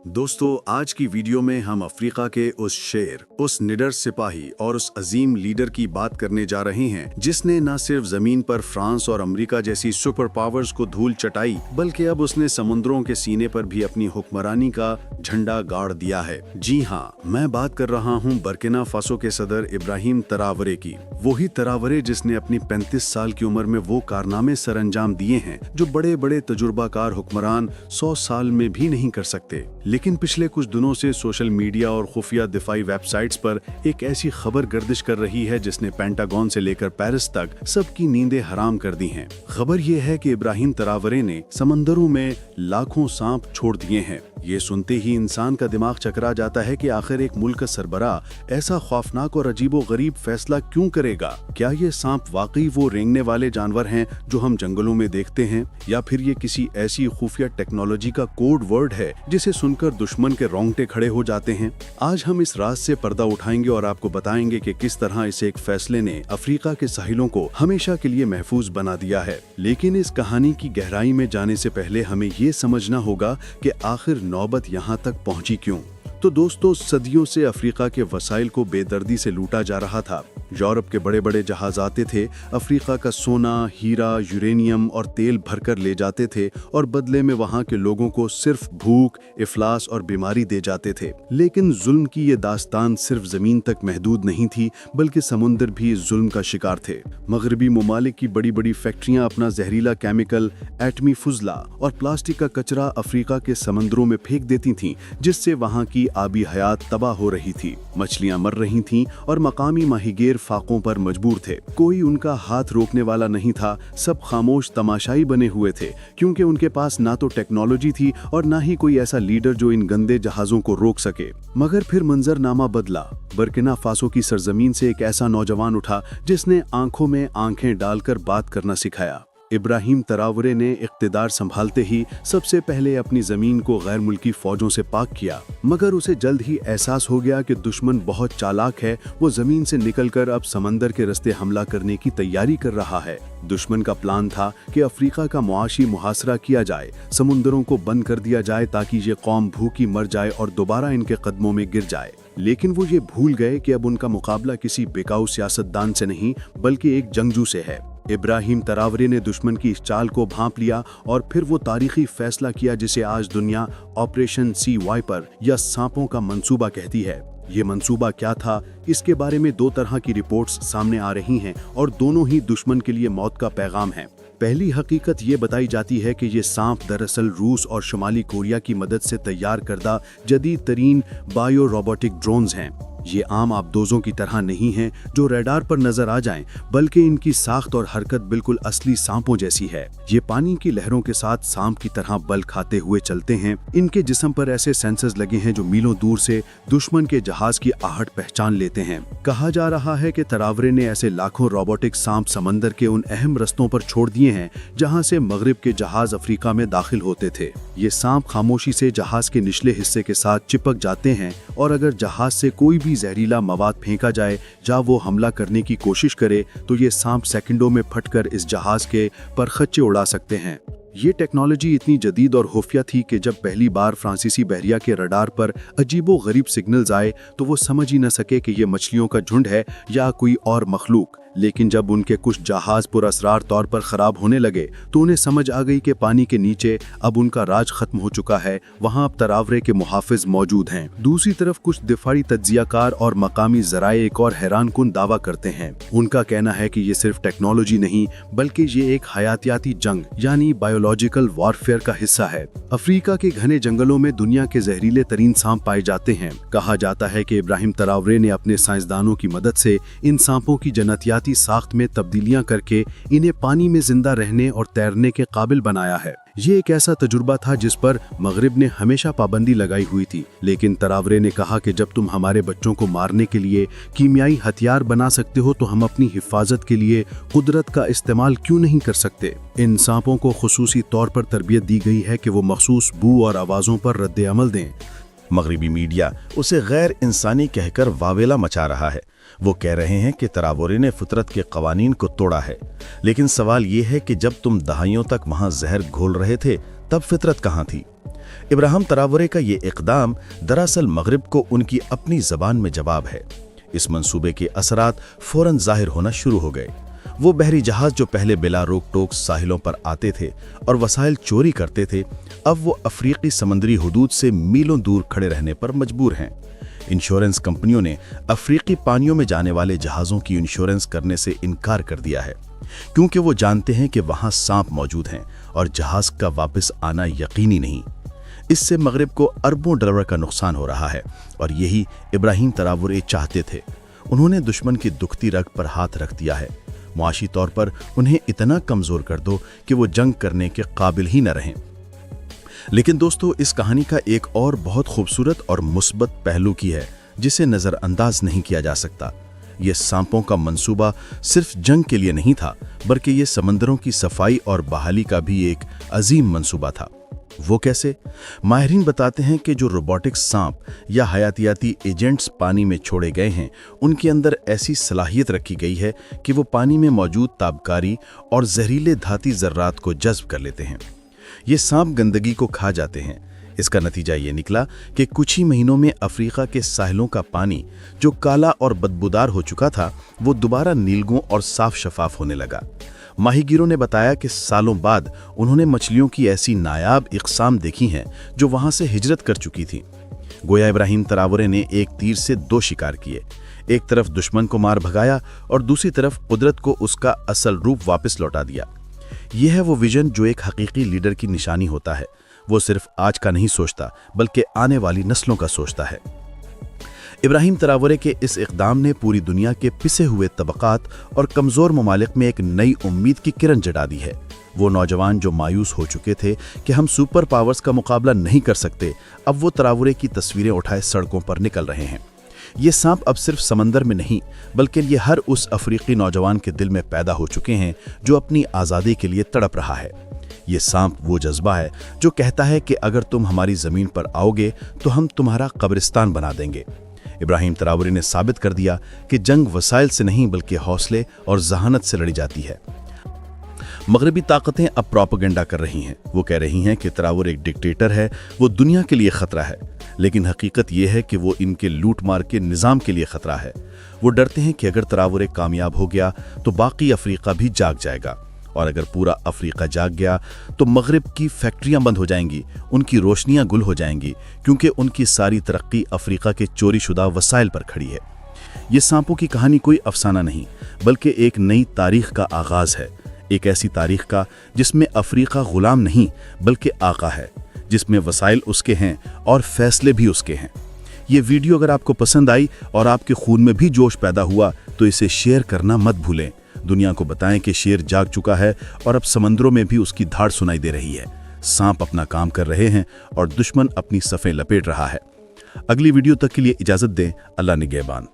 दोस्तों, आज की वीडियो में हम अफ्रीका के उस शेर, उस निडर सिपाही और उस अजीम लीडर की बात करने जा रहे हैं जिसने न सिर्फ जमीन पर फ्रांस और अमेरिका जैसी सुपर पावर्स को धूल चटाई, बल्कि अब उसने समुद्रों के सीने पर भी अपनी हुक्मरानी का झंडा गाड़ दिया है। जी हाँ, मैं बात कर रहा हूँ बर्किना फासो के सदर इब्राहिम तरावरे की। वही तरावरे जिसने अपनी 35 साल की उम्र में वो कारनामे सरअंजाम दिए हैं जो बड़े बड़े तजुर्बाकार हुक्मरान 100 साल में भी नहीं कर सकते। लेकिन पिछले कुछ दिनों से सोशल मीडिया और खुफिया दिफाई वेबसाइट्स पर एक ऐसी खबर गर्दिश कर रही है जिसने पेंटागन से लेकर पेरिस तक सबकी नींदें हराम कर दी हैं। खबर ये है कि इब्राहिम तरावरे ने समंदरों में लाखों सांप छोड़ दिए हैं। ये सुनते ही इंसान का दिमाग चकरा जाता है कि आखिर एक मुल्क का सरबराह ऐसा खौफनाक और अजीबोगरीब फैसला क्यों करेगा। क्या ये सांप वाकई वो रेंगने वाले जानवर हैं जो हम जंगलों में देखते हैं, या फिर ये किसी ऐसी खुफिया टेक्नोलॉजी का कोड वर्ड है जिसे सुनकर दुश्मन के रोंगटे खड़े हो जाते हैं। आज हम इस राज से पर्दा उठाएंगे और आपको बताएंगे कि किस तरह इस एक फैसले ने अफ्रीका के साहिलों को हमेशा के लिए महफूज बना दिया है। लेकिन इस कहानी की गहराई में जाने से पहले हमें ये समझना होगा कि आखिर नौबत यहाँ तक पहुंची क्यों। तो दोस्तों, सदियों से अफ्रीका के वसाइल को बेदर्दी से लूटा जा रहा था। यूरोप के बड़े बड़े जहाज आते थे, अफ्रीका का सोना, हीरा, यूरेनियम और तेल भरकर ले जाते थे और बदले में वहां के लोगों को सिर्फ भूख, इफलास और बीमारी दे जाते थे। लेकिन जुल्म की ये दास्तान सिर्फ जमीन तक महदूद नहीं थी, बल्कि समुंदर भी इस जुल्म का शिकार थे। मगरबी ममालिक की बड़ी बड़ी फैक्ट्रियां अपना जहरीला केमिकल, एटमी फुजला और प्लास्टिक का कचरा अफ्रीका के समंदरों में फेंक देती थीं, जिससे वहां की आबी हयात तबाह हो रही थी। मछलियां मर रही थीं और मकामी माहीगीर फाकों पर मजबूर थे। कोई उनका हाथ रोकने वाला नहीं था। सब खामोश तमाशाई बने हुए थे, क्योंकि उनके पास ना तो टेक्नोलॉजी थी और ना ही कोई ऐसा लीडर जो इन गंदे जहाजों को रोक सके। मगर फिर मंजरनामा बदला। बर्किना फासो की सरजमीन से एक ऐसा नौजवान उठा जिसने आंखों में आंखें डालकर बात करना सिखाया। इब्राहिम तरावरे ने इख्तिदार संभालते ही सबसे पहले अपनी जमीन को गैर मुल्की फौजों से पाक किया। मगर उसे जल्द ही एहसास हो गया कि दुश्मन बहुत चालाक है। वो जमीन से निकलकर अब समंदर के रास्ते हमला करने की तैयारी कर रहा है। दुश्मन का प्लान था कि अफ्रीका का मुआशी मुहासरा किया जाए, समुंदरों को बंद कर दिया जाए ताकि ये कौम भूखी मर जाए और दोबारा इनके कदमों में गिर जाए। लेकिन वो ये भूल गए कि अब उनका मुकाबला किसी बेकाऊ सियासतदान से नहीं, बल्कि एक जंगजू से है। इब्राहिम तरावरे ने दुश्मन की इस चाल को भांप लिया और फिर वो तारीखी फैसला किया जिसे आज दुनिया ऑपरेशन सी वाइपर या सांपों का मंसूबा कहती है। ये मंसूबा क्या था, इसके बारे में दो तरह की रिपोर्ट्स सामने आ रही हैं और दोनों ही दुश्मन के लिए मौत का पैगाम है। पहली हकीकत ये बताई जाती है कि ये सांप दरअसल रूस और शुमाली कोरिया की मदद से तैयार करदा जदीद तरीन बायो रोबोटिक ड्रोन्स हैं। ये आम आबदोजों की तरह नहीं हैं जो रडार पर नजर आ जाएं, बल्कि इनकी साख्त और हरकत बिल्कुल असली सांपों जैसी है। ये पानी की लहरों के साथ सांप की तरह बल खाते हुए चलते हैं। इनके जिस्म पर ऐसे सेंसर्स लगे हैं जो मीलों दूर से दुश्मन के जहाज की आहट पहचान लेते हैं। कहा जा रहा है कि तरावरे ने ऐसे लाखों रोबोटिक सांप समंदर के उन अहम रस्तों पर छोड़ दिए हैं जहां से मगरिब के जहाज अफ्रीका में दाखिल होते थे। ये सांप खामोशी से जहाज के निचले हिस्से के साथ चिपक जाते हैं और अगर जहाज से कोई भी जहरीला मवाद फेंका जाए या वो हमला करने की कोशिश करे तो ये सांप सेकंडों में फटकर इस जहाज के परखच्चे उड़ा सकते हैं। ये टेक्नोलॉजी इतनी जदीद और खुफिया थी कि जब पहली बार फ्रांसीसी बहरिया के रडार पर अजीबो गरीब सिग्नल्स आए तो वो समझ ही न सके कि ये मछलियों का झुंड है या कोई और मखलूक। लेकिन जब उनके कुछ जहाज पुरअसरार तौर पर खराब होने लगे तो उन्हें समझ आ गई कि पानी के नीचे अब उनका राज खत्म हो चुका है। वहां अब तरावरे के मुहाफिज मौजूद हैं। दूसरी तरफ कुछ दिफाई तज्जियाकार और मकामी जराए एक और हैरानकुन दावा करते हैं। उनका कहना है कि ये सिर्फ टेक्नोलॉजी नहीं, बल्कि ये एक हयातियाती जंग यानी बायोलॉजिकल वॉरफेयर का हिस्सा है। अफ्रीका के घने जंगलों में दुनिया के जहरीले तरीन सांप पाए जाते हैं। कहा जाता है कि इब्राहिम तरावरे ने अपने साइंसदानों की मदद से इन सांपों की जनतियाती साख्त में तब्दीलियां करके इन्हें पानी में जिंदा रहने और तैरने के काबिल बनाया है। ये एक ऐसा तजुर्बा था जिस पर मगरिब ने हमेशा पाबंदी लगाई हुई थी। लेकिन तरावरे ने कहा कि जब तुम हमारे बच्चों को मारने के लिए कीमियाई हथियार बना सकते हो तो हम अपनी हिफाजत के लिए कुदरत का इस्तेमाल क्यों नहीं कर सकते। इन सांपों को खुसूसी तौर पर तरबियत दी गई है कि वो मखसूस बू और आवाज़ों पर रद्द अमल दें। मगरिबी मीडिया उसे गैर इंसानी कहकर वावेला मचा रहा है। वो कह रहे हैं कि तरावरे ने फितरत के कवानीन को तोड़ा है। लेकिन सवाल ये है कि जब तुम दहाइयों तक वहां जहर घोल रहे थे तब फितरत कहाँ थी? इब्राहिम तरावरे का ये इक़दाम दरअसल मगरिब को उनकी अपनी ज़बान में जवाब है। इस मंसूबे के असरात फ़ौरन ज़ाहिर होना शुरू हो गए। वो बहरी जहाज़ जो पहले बिला रोक टोक साहिलों पर आते थे और वसाइल चोरी करते थे, अब वो अफ्रीकी समंदरी हुदूद से मीलों दूर खड़े रहने पर मजबूर हैं। इंश्योरेंस कंपनियों ने अफ्रीकी पानियों में जाने वाले जहाज़ों की इंश्योरेंस करने से इनकार कर दिया है, क्योंकि वो जानते हैं कि वहाँ सांप मौजूद हैं और जहाज़ का वापस आना यकीनी नहीं। इससे मगरिब को अरबों डॉलर का नुकसान हो रहा है और यही इब्राहिम तरावरे चाहते थे। उन्होंने दुश्मन की दुखती रग पर हाथ रख दिया है। मुआशी तौर पर उन्हें इतना कमज़ोर कर दो कि वो जंग करने के काबिल ही न रहें। लेकिन दोस्तों, इस कहानी का एक और बहुत खूबसूरत और मुस्बत पहलू की है जिसे नज़रअंदाज नहीं किया जा सकता। ये सांपों का मंसूबा सिर्फ जंग के लिए नहीं था, बल्कि ये समंदरों की सफाई और बहाली का भी एक अजीम मंसूबा था। वो कैसे? माहिरीन बताते हैं कि जो रोबोटिक्स सांप या हयातियाती एजेंट्स पानी में छोड़े गए हैं, उनके अंदर ऐसी सलाहियत रखी गई है कि वो पानी में मौजूद ताबकारी और जहरीले धाती ज़र्रात को जज़्ब कर लेते हैं। ये सांप गंदगी को खा जाते हैं। इसका नतीजा ये निकला कि कुछ ही महीनों में अफ्रीका के साहिलों का पानी, जो काला और बदबूदार हो चुका था, वो दोबारा नीलगों और साफ शफाफ होने लगा। माहीगीरों ने बताया कि सालों बाद उन्होंने मछलियों की ऐसी नायाब इक़साम देखी हैं जो वहां से हिजरत कर चुकी थी। गोया इब्राहिम तरावरे ने एक तीर से दो शिकार किए। एक तरफ दुश्मन को मार भगाया और दूसरी तरफ कुदरत को उसका असल रूप वापस लौटा दिया। यह है वो विजन जो एक हकीकी लीडर की निशानी होता है। वो सिर्फ आज का नहीं सोचता, बल्कि आने वाली नस्लों का सोचता है। इब्राहिम तरावरे के इस इक़दाम ने पूरी दुनिया के पिसे हुए तबक़ात और कमज़ोर ममालिक में एक नई उम्मीद की किरण जगा दी है। वो नौजवान जो मायूस हो चुके थे कि हम सुपर पावर्स का मुकाबला नहीं कर सकते, अब वो तरावरे की तस्वीरें उठाए सड़कों पर निकल रहे हैं। ये सांप अब सिर्फ समंदर में नहीं, बल्कि ये हर उस अफ्रीकी नौजवान के दिल में पैदा हो चुके हैं जो अपनी आज़ादी के लिए तड़प रहा है। ये सांप वो जज्बा है जो कहता है कि अगर तुम हमारी ज़मीन पर आओगे तो हम तुम्हारा कब्रिस्तान बना देंगे। इब्राहिम तरावरे ने साबित कर दिया कि जंग वसाइल से नहीं, बल्कि हौसले और जहानत से लड़ी जाती है। मगरबी ताकतें अब प्रोपेगेंडा कर रही हैं। वो कह रही हैं कि तरावरे एक डिक्टेटर है, वो दुनिया के लिए खतरा है। लेकिन हकीकत यह है कि वो इनके लूट मार के निज़ाम के लिए खतरा है। वो डरते हैं कि अगर तरावरे कामयाब हो गया तो बाकी अफ्रीका भी जाग जाएगा, और अगर पूरा अफ्रीका जाग गया तो मगरिब की फैक्ट्रियां बंद हो जाएंगी, उनकी रोशनियां गुल हो जाएंगी, क्योंकि उनकी सारी तरक्की अफ्रीका के चोरी शुदा वसाइल पर खड़ी है। ये सांपों की कहानी कोई अफसाना नहीं, बल्कि एक नई तारीख का आगाज़ है। एक ऐसी तारीख का जिसमें अफ्रीका गुलाम नहीं, बल्कि आका है, जिसमें वसाइल उसके हैं और फैसले भी उसके हैं। ये वीडियो अगर आपको पसंद आई और आपके खून में भी जोश पैदा हुआ तो इसे शेयर करना मत भूलें। दुनिया को बताएं कि शेर जाग चुका है और अब समंदरों में भी उसकी धाड़ सुनाई दे रही है। सांप अपना काम कर रहे हैं और दुश्मन अपनी सफ़ें लपेट रहा है। अगली वीडियो तक के लिए इजाज़त दें। अल्लाह निगहबान।